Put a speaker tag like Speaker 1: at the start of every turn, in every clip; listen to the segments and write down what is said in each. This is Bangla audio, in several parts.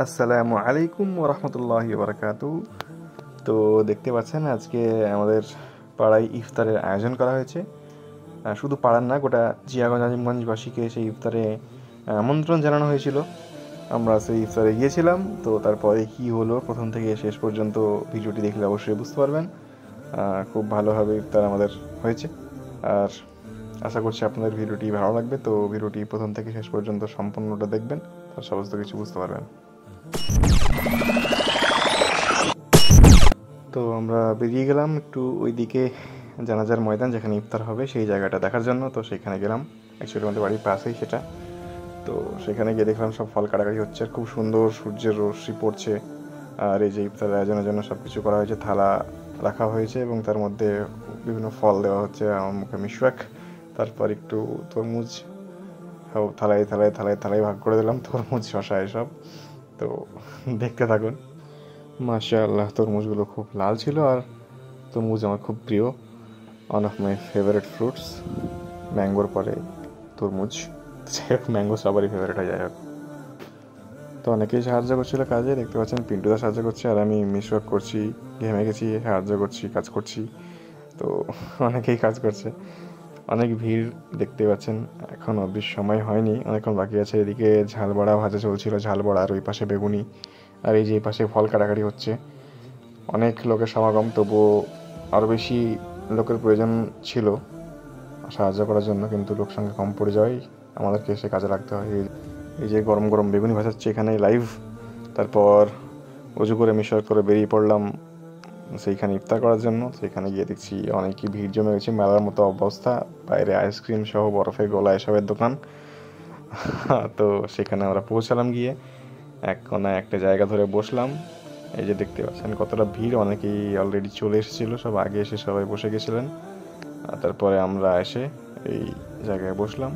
Speaker 1: আসসালামু আলাইকুম ওয়া রাহমাতুল্লাহি ওয়া বারাকাতুহু। তো দেখতে পাচ্ছেন আজকে আমাদের পাড়ায় ইফতারের আয়োজন করা হয়েছে। শুধু পাড়ার না, গোটা জিয়াগঞ্জ আজিমগঞ্জবাসীকে সেই ইফতারে আমন্ত্রণ জানানো হয়েছিল। আমরা সেই ইফতারে গিয়েছিলাম। তো তারপরে কী হলো প্রথম থেকে শেষ পর্যন্ত ভিডিওটি দেখলে অবশ্যই বুঝতে পারবেন। খুব ভালোভাবে ইফতার আমাদের হয়েছে, আর আশা করছি আপনাদের ভিডিওটি ভালো লাগবে। তো ভিডিওটি প্রথম থেকে শেষ পর্যন্ত সম্পূর্ণটা দেখবেন, তার সমস্ত কিছু বুঝতে পারবেন। তো আমরা বেরিয়ে গেলাম একটু ওইদিকে জানাজার ময়দান, যেখানে ইফতার হবে সেই জায়গাটা দেখার জন্য। তো সেখানে গেলাম, অ্যাকচুয়ালি আমাদের বাড়ির পাশেই সেটা। তো সেখানে গিয়ে দেখলাম সব ফল কাটাকাটি হচ্ছে, আর খুব সুন্দর সূর্যের রশ্মি পড়ছে। আর এই যে ইফতার আয়োজনের জন্য সব কিছু করা হয়েছে, থালা রাখা হয়েছে এবং তার মধ্যে বিভিন্ন ফল দেওয়া হচ্ছে। আমার মুখে মিশওয়াক, তারপর একটু তরমুজ, থালায় থালায় থালায় থালায় ভাগ করে দিলাম, তরমুজ শশা এসব। তো দেখতে থাকুন। মাশাআল্লাহ, তরমুজগুলো খুব লাল ছিল, আর তরমুজ আমার খুব প্রিয়, one of my favourite fruits. ম্যাঙ্গোর পরে তরমুজ, যাই হোক ম্যাঙ্গো সবারই ফেভারিট হয়। যাই হোক, তো অনেকেই সাহায্য করছিল কাজে, দেখতে পাচ্ছেন পিন্টুদা সাহায্য করছে, আর আমি মিসওয়াক করছি, ঘেমে গেছি, সাহায্য করছি, কাজ করছি। তো অনেকেই কাজ করছে, অনেক ভিড় দেখতে পাচ্ছেন। এখন অবধি সময় হয়নি, অনেকক্ষণ বাকি আছে। এদিকে ঝাল বড়া ভাজা চলছিল, ঝাল বড়া, আর ওই পাশে বেগুনি, আর এই যে এই পাশে ফল কাটাকাটি হচ্ছে। অনেক লোকের সমাগম, তবুও আরও বেশি লোকের প্রয়োজন ছিল সাহায্য করার জন্য, কিন্তু লোক সংখ্যা কম পড়ে যাওয়ায় আমাদেরকে এসে কাজে লাগতে হয়। এই যে গরম গরম বেগুনি ভাজাচ্ছে এখানে লাইভ। তারপর উজু করে মিশর করে বেরিয়ে পড়লাম সেইখানে ইফতার করার জন্য। সেইখানে গিয়ে দেখছি অনেকই ভিড় জমে গেছে, মেলার মতো অবস্থা। বাইরে আইসক্রিম সহ বরফের গোলা এসবের দোকান। তো সেখানে আমরা পৌঁছালাম, গিয়ে এক কোনায় একটা জায়গা ধরে বসলাম। এই যে দেখতে পাচ্ছেন কতটা ভিড়, অনেকেই অলরেডি চলে এসেছিলো, সব আগে এসে সবাই বসে গেছিলেন। তারপরে আমরা এসে এই জায়গায় বসলাম।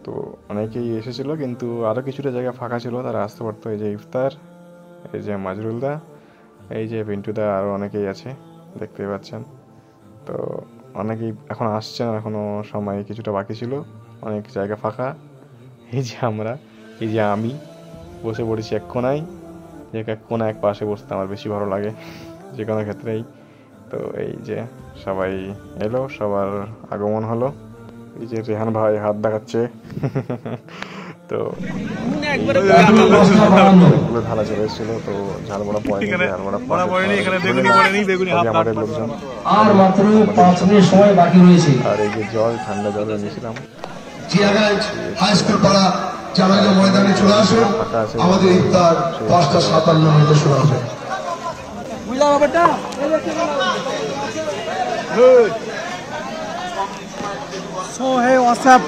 Speaker 1: তো অনেকেই এসেছিলো, কিন্তু আরও কিছুটা জায়গা ফাঁকা ছিল, তারা আসতে পারতো। এই যে ইফতার, এই যে মাজরুলদা, এই যে পিন্টুদা, আরও অনেকেই আছে দেখতে পাচ্ছেন। তো অনেকেই এখন আসছেন, এখনও সময় কিছুটা বাকি ছিল, অনেক জায়গা ফাঁকা। এই যে আমরা, এই যে আমি বসে পড়েছি এক কোনায়। এক কোনা এক পাশে বসতে আমার বেশি ভালো লাগে যে কোনো ক্ষেত্রেই। তো এই যে সবাই এলো, সবার আগমন হলো। এই যে রেহান ভাই হাত দেখাচ্ছে। তো ঢালা চলে এসেছিল, তো ঝাল বড়া পড়েনি, আমাদের লোকজন।
Speaker 2: আর মাত্র 5 মিনিট সময় বাকি রয়েছে।
Speaker 1: আর এই যে জল, ঠান্ডা জল এনেছিলাম।
Speaker 2: জিয়াগঞ্জ হাই স্কুল পাড়া জানাজা ময়দানে চলে আসুন, আমাদের ইফতার 5:57 শুরু হবে।
Speaker 3: So hey, what's up?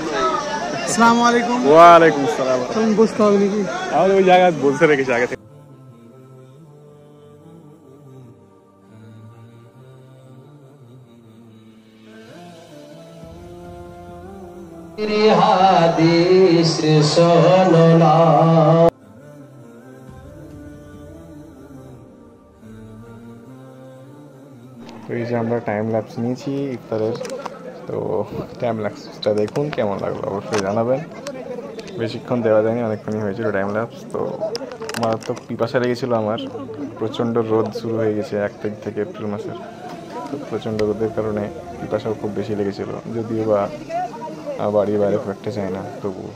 Speaker 3: আসসালামু আলাইকুম।
Speaker 1: ওয়া আলাইকুম আসসালাম।
Speaker 3: তুমি বসতে হবে নাকি?
Speaker 1: আমাদের ওই জায়গায় বলতে রেখেছি আগে থেকে।
Speaker 2: হাদিস শোনো না।
Speaker 1: তো এই যে আমরা টাইম ল্যাপস নিয়েছি ইফতারের, তো টাইম ল্যাপসটা দেখুন, কেমন লাগলো অবশ্যই জানাবেন। বেশিক্ষণ দেওয়া যায়নি, অনেকক্ষণই হয়েছিল টাইম ল্যাপস। তো মারাত্মক পিপাসা লেগেছিলো আমার, প্রচণ্ড রোদ শুরু হয়ে গেছে 1 তারিখ থেকে এপ্রিল মাসের। তো প্রচণ্ড রোদের কারণে পিপাসাও খুব বেশি লেগেছিলো, যদিও বা বাড়ির বাইরে খুব একটা যায় না, তবুও।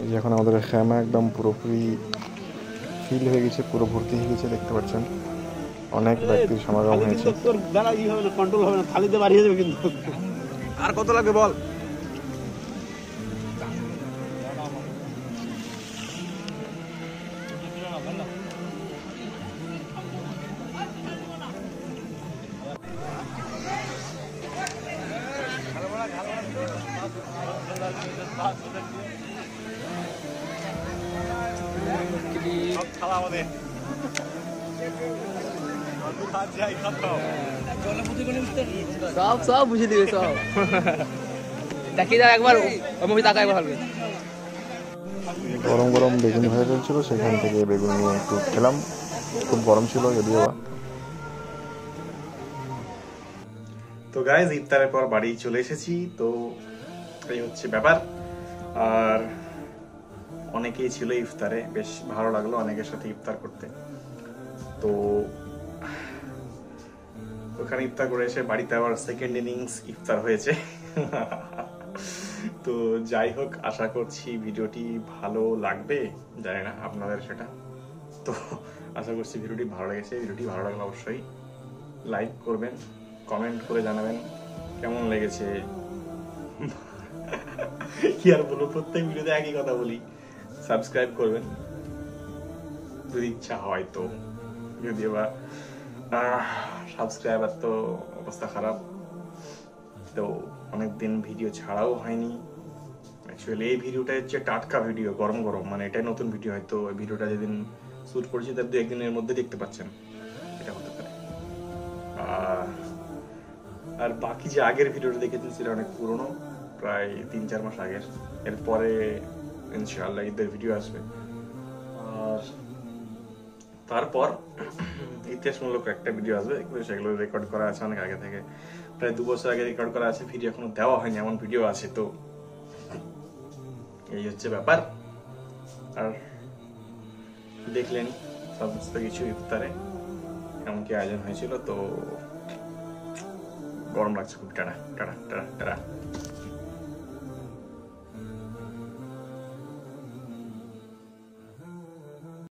Speaker 1: এই যে এখন আমাদের খামা একদম পুরোপুরি ফিল হয়ে গেছে, পুরো ভর্তি হয়ে গেছে, দেখতে পাচ্ছেন অনেক ব্যক্তির সমাগম হয়েছে।
Speaker 4: তোর বেলা ই হবে না, কন্ট্রোল হবে না, থালিতে বাড়িয়ে যাবে কিন্তু।
Speaker 3: আর কত লাগবে বল?
Speaker 4: খাওয়া আমাদের
Speaker 5: সব বুঝে দিবে সব। দেখিয়ে দাও একবার, মুভি তাকায় ভালো।
Speaker 1: গরম গরম বেগুন ভাজা চলছিল, সেখান থেকে বেগুন নিয়ে একটু খেলাম। খুব গরম ছিল যদিও। তো গাইজ, ইফতারের পর বাড়ি চলে এসেছি। তো এই হচ্ছে ব্যাপার। আর অনেকেই ছিল ইফতারে, বেশ ভালো লাগলো অনেকের সাথে ইফতার করতে। তো ওখানে ইফতার করে এসে বাড়িতে আবার সেকেন্ড ইনিংস ইফতার হয়েছে। তো যাই হোক, আশা করছি ভিডিওটি ভালো লাগবে, জানি না আপনাদের সেটা। তো আশা করছি ভিডিওটি ভালো লেগেছে। ভিডিওটি ভালো লাগলে অবশ্যই লাইক করবেন, কমেন্ট করে জানাবেন কেমন লেগেছে। কি আর বলবো, প্রত্যেক ভিডিওতে একই কথা বলি, সাবস্ক্রাইব করবেন যদি ইচ্ছা হয়। তো যদিও বা সাবস্ক্রাইবার তো অবস্থা খারাপ, তো অনেকদিন ভিডিও ছাড়াও হয়নি। অ্যাকচুয়ালি এই ভিডিওটা হচ্ছে টাটকা ভিডিও, গরম গরম, মানে এটাই নতুন ভিডিও। হয়তো এই ভিডিওটা যেদিন শুট করেছি তার 2-1 দিনের মধ্যে দেখতে পাচ্ছেন, এটা হতে পারে। আর বাকি যে আগের ভিডিওটা দেখেছেন সেটা অনেক পুরনো, প্রায় 3-4 মাস আগের। এরপরে ইনশাআল্লাহ ঈদের ভিডিও আসবে। আর তারপর ইতিহাসমূলক একটা ভিডিও আসবে, সেগুলো রেকর্ড করা আছে অনেক আগে থেকে, প্রায় 2 বছর আগে রেকর্ড করা আছে। ভিডিও এখনো দেওয়া হয়নি, এমন ভিডিও আছে। তো এই হচ্ছে ব্যাপার। আর দেখলেন সমস্ত কিছু ইফতারে এমনকি আয়োজন হয়েছিল। তো গরম লাগছে খুব। Tata tata tata tata.